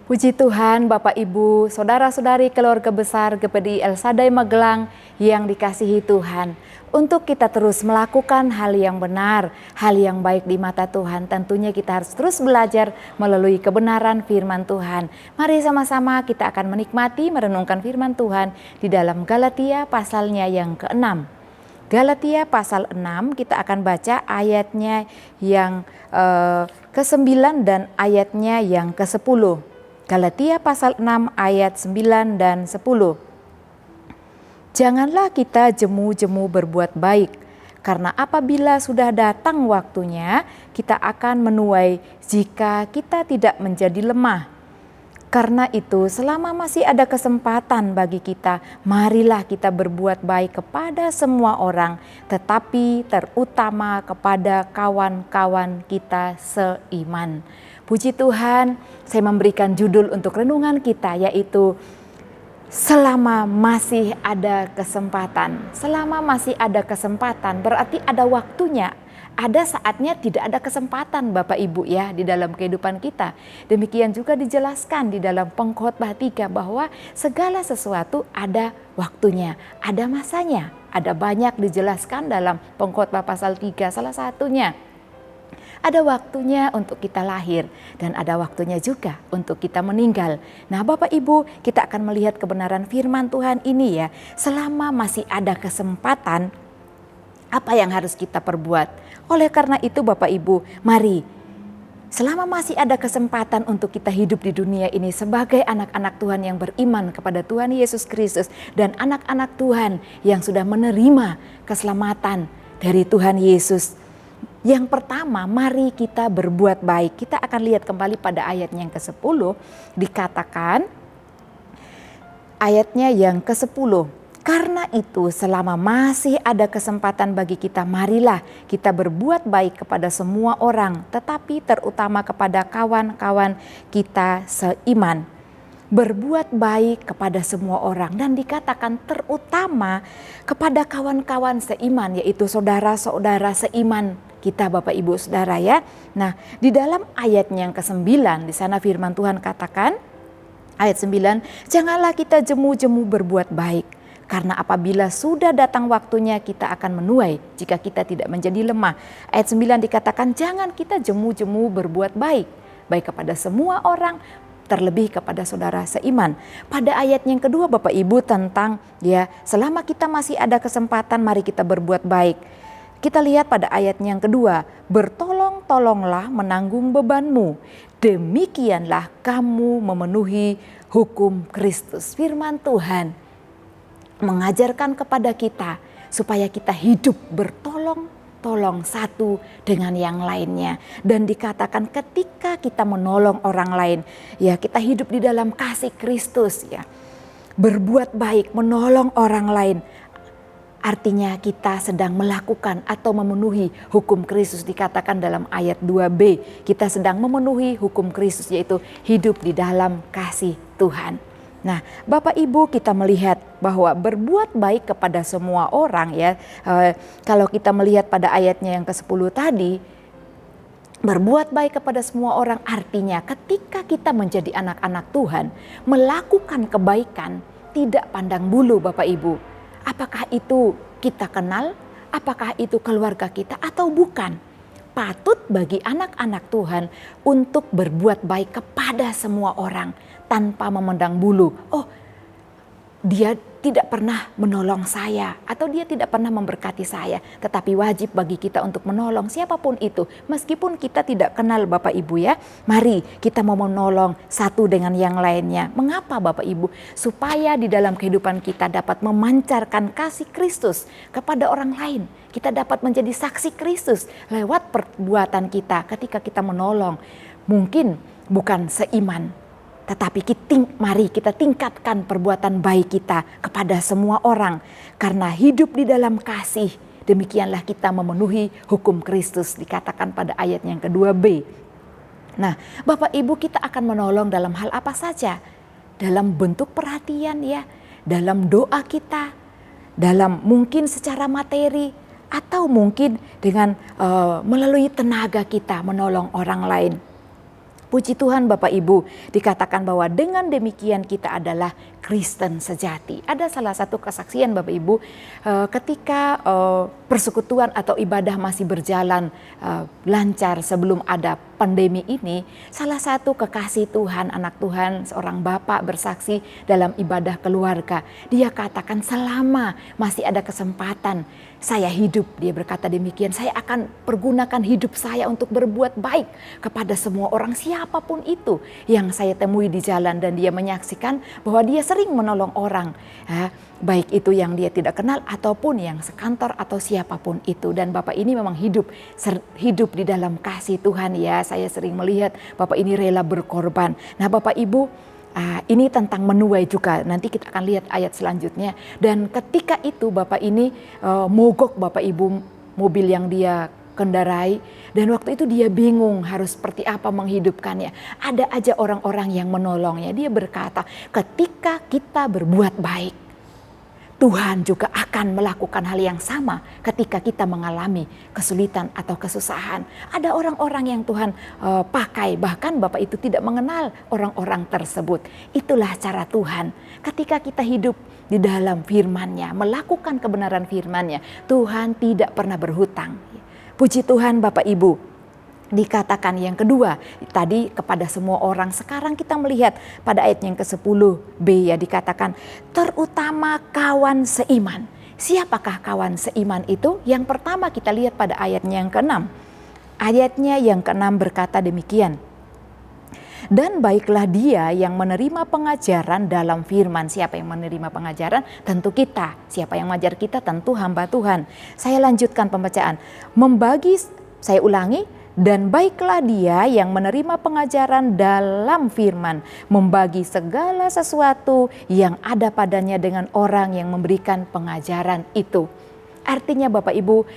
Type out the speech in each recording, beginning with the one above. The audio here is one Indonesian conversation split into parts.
Puji Tuhan, Bapak Ibu, saudara-saudari keluarga besar GPDI El Shaddai Magelang yang dikasihi Tuhan. Untuk kita terus melakukan hal yang benar, hal yang baik di mata Tuhan, tentunya kita harus terus belajar melalui kebenaran firman Tuhan. Mari sama-sama kita akan menikmati merenungkan firman Tuhan di dalam Galatia pasalnya yang ke-6. Galatia pasal 6 kita akan baca ayatnya yang ke-9 dan ayatnya yang ke-10. Galatia pasal 6 ayat 9 dan 10. Janganlah kita jemu-jemu berbuat baik, karena apabila sudah datang waktunya, kita akan menuai jika kita tidak menjadi lemah. Karena itu, selama masih ada kesempatan bagi kita, marilah kita berbuat baik kepada semua orang, tetapi terutama kepada kawan-kawan kita seiman. Puji Tuhan, saya memberikan judul untuk renungan kita, yaitu selama masih ada kesempatan. Selama masih ada kesempatan berarti ada waktunya. Ada saatnya tidak ada kesempatan Bapak Ibu ya di dalam kehidupan kita. Demikian juga dijelaskan di dalam Pengkhotbah 3 bahwa segala sesuatu ada waktunya, ada masanya. Ada banyak dijelaskan dalam Pengkhotbah pasal 3, salah satunya. Ada waktunya untuk kita lahir dan ada waktunya juga untuk kita meninggal. Nah Bapak Ibu, kita akan melihat kebenaran firman Tuhan ini ya. Selama masih ada kesempatan, apa yang harus kita perbuat? Oleh karena itu Bapak Ibu, mari selama masih ada kesempatan untuk kita hidup di dunia ini sebagai anak-anak Tuhan yang beriman kepada Tuhan Yesus Kristus dan anak-anak Tuhan yang sudah menerima keselamatan dari Tuhan Yesus. Yang pertama, mari kita berbuat baik. Kita akan lihat kembali pada ayatnya yang ke-10, dikatakan ayatnya yang ke-10. Karena itu selama masih ada kesempatan bagi kita, marilah kita berbuat baik kepada semua orang, tetapi terutama kepada kawan-kawan kita seiman. Berbuat baik kepada semua orang dan dikatakan terutama kepada kawan-kawan seiman, yaitu saudara-saudara seiman kita Bapak Ibu Saudara ya. Nah, di dalam ayatnya yang ke-9 di sana firman Tuhan katakan ayat 9, janganlah kita jemu-jemu berbuat baik, karena apabila sudah datang waktunya kita akan menuai jika kita tidak menjadi lemah. Ayat 9 dikatakan jangan kita jemu-jemu berbuat baik, baik kepada semua orang, terlebih kepada saudara seiman. Pada ayat yang kedua Bapak Ibu tentang ya selama kita masih ada kesempatan mari kita berbuat baik. Kita lihat pada ayatnya yang kedua, bertolong-tolonglah menanggung bebanmu, demikianlah kamu memenuhi hukum Kristus. Firman Tuhan mengajarkan kepada kita supaya kita hidup bertolong-tolong satu dengan yang lainnya. Dan dikatakan ketika kita menolong orang lain, ya kita hidup di dalam kasih Kristus ya. Berbuat baik, menolong orang lain. Artinya kita sedang melakukan atau memenuhi hukum Kristus, dikatakan dalam ayat 2b. Kita sedang memenuhi hukum Kristus, yaitu hidup di dalam kasih Tuhan. Nah Bapak Ibu, kita melihat bahwa berbuat baik kepada semua orang ya. Kalau kita melihat pada ayatnya yang ke-10 tadi, berbuat baik kepada semua orang artinya ketika kita menjadi anak-anak Tuhan, melakukan kebaikan tidak pandang bulu Bapak Ibu. Apakah itu kita kenal, apakah itu keluarga kita atau bukan. Patut bagi anak-anak Tuhan untuk berbuat baik kepada semua orang tanpa memandang bulu. Oh, dia tidak pernah menolong saya atau dia tidak pernah memberkati saya. Tetapi wajib bagi kita untuk menolong siapapun itu. Meskipun kita tidak kenal Bapak Ibu ya. Mari kita mau menolong satu dengan yang lainnya. Mengapa Bapak Ibu? Supaya di dalam kehidupan kita dapat memancarkan kasih Kristus kepada orang lain. Kita dapat menjadi saksi Kristus lewat perbuatan kita ketika kita menolong. Mungkin bukan seiman, tetapi mari kita tingkatkan perbuatan baik kita kepada semua orang. Karena hidup di dalam kasih, demikianlah kita memenuhi hukum Kristus, dikatakan pada ayat yang ke-2b. Nah Bapak Ibu, kita akan menolong dalam hal apa saja. Dalam bentuk perhatian ya, dalam doa kita, dalam mungkin secara materi, atau mungkin dengan melalui tenaga kita menolong orang lain. Puji Tuhan Bapak Ibu, dikatakan bahwa dengan demikian kita adalah Kristen sejati. Ada salah satu kesaksian Bapak Ibu ketika persekutuan atau ibadah masih berjalan lancar sebelum ada pandemi ini. Salah satu kekasih Tuhan, anak Tuhan, seorang bapak bersaksi dalam ibadah keluarga. Dia katakan selama masih ada kesempatan saya hidup, dia berkata demikian, saya akan pergunakan hidup saya untuk berbuat baik kepada semua orang, siapapun itu yang saya temui di jalan. Dan dia menyaksikan bahwa dia sering menolong orang, baik itu yang dia tidak kenal ataupun yang sekantor atau siapapun itu. Dan Bapak ini memang hidup di dalam kasih Tuhan ya. Saya sering melihat Bapak ini rela berkorban. Nah Bapak Ibu, ini tentang menuai juga, nanti kita akan lihat ayat selanjutnya. Dan ketika itu Bapak ini mogok Bapak Ibu mobil yang dia kendarai. Dan waktu itu dia bingung harus seperti apa menghidupkannya. Ada aja orang-orang yang menolongnya. Dia berkata, ketika kita berbuat baik, Tuhan juga akan melakukan hal yang sama ketika kita mengalami kesulitan atau kesusahan. Ada orang-orang yang Tuhan pakai, bahkan Bapak itu tidak mengenal orang-orang tersebut. Itulah cara Tuhan. Ketika kita hidup di dalam firman-Nya, melakukan kebenaran firman-Nya, Tuhan tidak pernah berhutang. Puji Tuhan Bapak Ibu. Dikatakan yang kedua tadi kepada semua orang, sekarang kita melihat pada ayat yang ke-10b ya, dikatakan terutama kawan seiman. Siapakah kawan seiman itu? Yang pertama kita lihat pada ayatnya yang ke-6. Ayatnya yang ke-6 berkata demikian. Dan baiklah dia yang menerima pengajaran dalam firman. Siapa yang menerima pengajaran? Tentu kita. Siapa yang mengajar kita? Tentu hamba Tuhan. Saya lanjutkan pembacaan. Saya ulangi. Dan baiklah dia yang menerima pengajaran dalam firman, membagi segala sesuatu yang ada padanya dengan orang yang memberikan pengajaran itu. Artinya Bapak Ibu,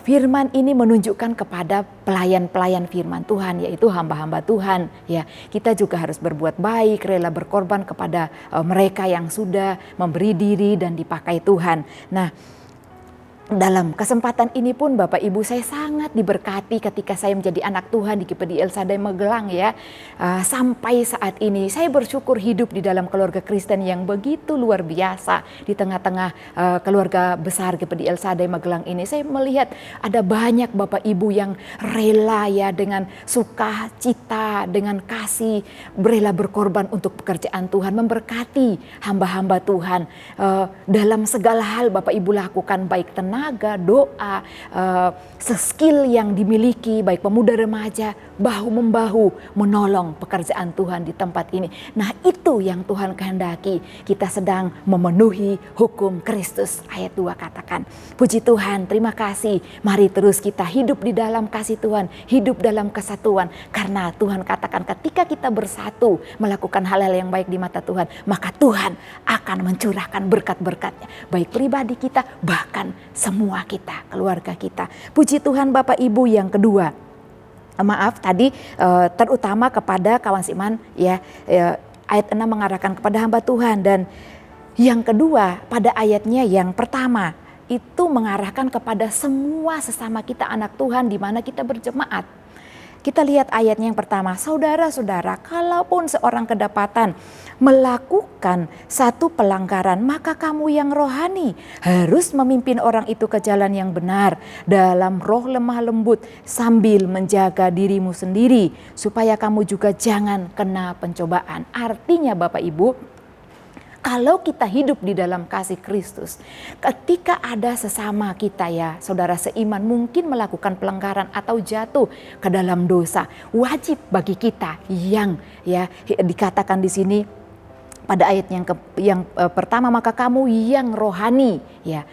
firman ini menunjukkan kepada pelayan-pelayan firman Tuhan, yaitu hamba-hamba Tuhan. Ya, kita juga harus berbuat baik, rela berkorban kepada mereka yang sudah memberi diri dan dipakai Tuhan. Nah, dalam kesempatan ini pun Bapak Ibu, saya sangat diberkati ketika saya menjadi anak Tuhan di GPD El Shaddai Magelang ya. Sampai saat ini saya bersyukur hidup di dalam keluarga Kristen yang begitu luar biasa. Di tengah-tengah keluarga besar GPD El Shaddai Magelang ini, saya melihat ada banyak Bapak Ibu yang rela ya, dengan sukacita, dengan kasih, rela berkorban untuk pekerjaan Tuhan, memberkati hamba-hamba Tuhan. Dalam segala hal Bapak Ibu lakukan, baik tenaga, doa, skill yang dimiliki, baik pemuda remaja, bahu-membahu menolong pekerjaan Tuhan di tempat ini. Nah, itu yang Tuhan kehendaki. Kita sedang memenuhi hukum Kristus. Ayat 2 katakan, puji Tuhan, terima kasih. Mari terus kita hidup di dalam kasih Tuhan, hidup dalam kesatuan. Karena Tuhan katakan ketika kita bersatu melakukan hal-hal yang baik di mata Tuhan, maka Tuhan akan mencurahkan berkat-berkatnya, baik pribadi kita, bahkan semua kita, keluarga kita. Puji Tuhan Bapak Ibu. Yang kedua, maaf tadi terutama kepada kawan seiman ya, ayat 6 mengarahkan kepada hamba Tuhan. Dan yang kedua pada ayatnya yang pertama itu mengarahkan kepada semua sesama kita anak Tuhan di mana kita berjemaat. Kita lihat ayatnya yang pertama, saudara-saudara, kalaupun seorang kedapatan melakukan satu pelanggaran, maka kamu yang rohani harus memimpin orang itu ke jalan yang benar dalam roh lemah lembut sambil menjaga dirimu sendiri supaya kamu juga jangan kena pencobaan. Artinya Bapak Ibu, kalau kita hidup di dalam kasih Kristus, ketika ada sesama kita ya, saudara seiman mungkin melakukan pelanggaran atau jatuh ke dalam dosa, wajib bagi kita yang ya dikatakan di sini pada ayat yang pertama, maka kamu yang rohani ya,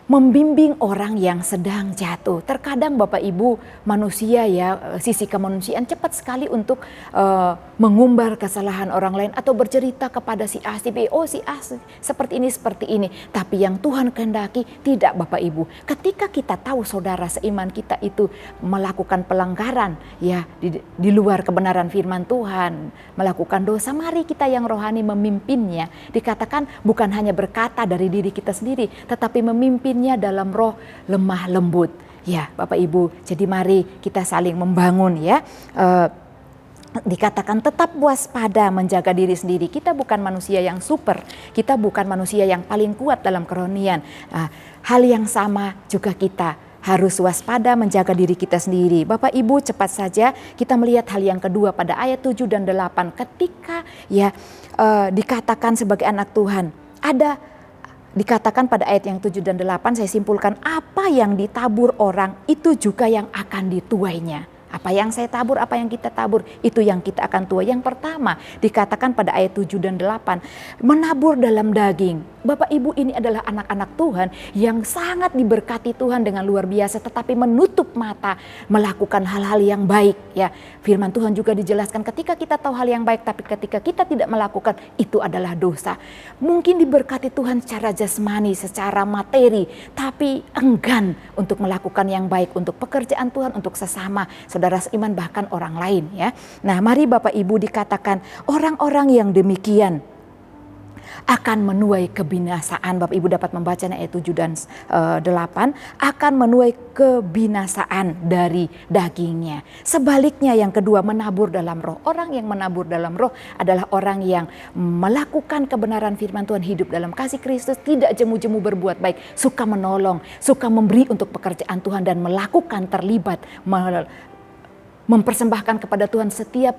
membimbing orang yang sedang jatuh. Terkadang Bapak Ibu manusia ya, sisi kemanusiaan cepat sekali untuk mengumbar kesalahan orang lain atau bercerita kepada si A, si B, oh si A seperti ini. Tapi yang Tuhan kehendaki tidak Bapak Ibu. Ketika kita tahu saudara seiman kita itu melakukan pelanggaran ya di luar kebenaran firman Tuhan, melakukan dosa, mari kita yang rohani memimpinnya. Dikatakan bukan hanya berkata dari diri kita sendiri, tetapi memimpin dalam roh lemah lembut. Ya Bapak Ibu, jadi mari kita saling membangun ya. dikatakan tetap waspada, menjaga diri sendiri. Kita bukan manusia yang super, kita bukan manusia yang paling kuat dalam kerohanian. Hal yang sama juga kita harus waspada, menjaga diri kita sendiri. Bapak Ibu, cepat saja kita melihat hal yang kedua pada ayat 7 dan 8. Ketika dikatakan sebagai anak Tuhan, dikatakan pada ayat yang 7 dan 8, saya simpulkan, apa yang ditabur orang itu juga yang akan dituainya. Apa yang saya tabur, apa yang kita tabur, itu yang kita akan tuai. Yang pertama dikatakan pada ayat 7 dan 8, menabur dalam daging. Bapak Ibu, ini adalah anak-anak Tuhan yang sangat diberkati Tuhan dengan luar biasa, tetapi menutup mata melakukan hal-hal yang baik. Ya, firman Tuhan juga dijelaskan, ketika kita tahu hal yang baik, tapi ketika kita tidak melakukan, itu adalah dosa. Mungkin diberkati Tuhan secara jasmani, secara materi, tapi enggan untuk melakukan yang baik untuk pekerjaan Tuhan, untuk sesama, saudara seiman, bahkan orang lain. Ya, nah mari Bapak Ibu, dikatakan orang-orang yang demikian akan menuai kebinasaan. Bapak Ibu dapat membaca ayat 7 dan 8, akan menuai kebinasaan dari dagingnya. Sebaliknya yang kedua, menabur dalam roh. Orang yang menabur dalam roh adalah orang yang melakukan kebenaran firman Tuhan, hidup dalam kasih Kristus, tidak jemu-jemu berbuat baik, suka menolong, suka memberi untuk pekerjaan Tuhan, dan melakukan, terlibat, mempersembahkan kepada Tuhan setiap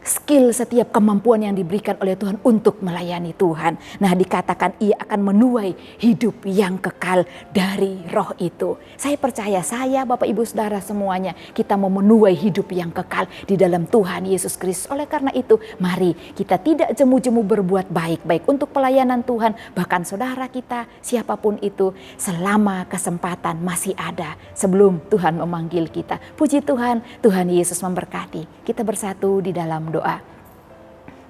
skill, setiap kemampuan yang diberikan oleh Tuhan untuk melayani Tuhan. Nah, dikatakan ia akan menuai hidup yang kekal dari roh itu. Saya percaya, saya, Bapak Ibu Saudara semuanya, kita mau menuai hidup yang kekal di dalam Tuhan Yesus Kristus. Oleh karena itu, mari kita tidak jemu-jemu berbuat baik-baik untuk pelayanan Tuhan, bahkan saudara kita, siapapun itu, selama kesempatan masih ada sebelum Tuhan memanggil kita. Puji Tuhan, Tuhan Yesus memberkati. Kita bersatu di dalam doa.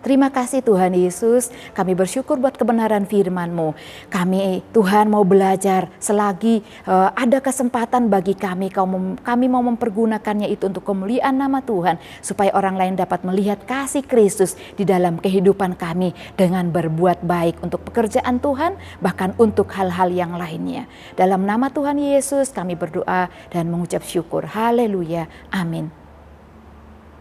Terima kasih Tuhan Yesus, kami bersyukur buat kebenaran firman-Mu. Kami Tuhan mau belajar selagi ada kesempatan bagi kami, kami mau mempergunakannya itu untuk kemuliaan nama Tuhan, supaya orang lain dapat melihat kasih Kristus di dalam kehidupan kami dengan berbuat baik untuk pekerjaan Tuhan, bahkan untuk hal-hal yang lainnya. Dalam nama Tuhan Yesus kami berdoa dan mengucap syukur. Haleluya. Amin.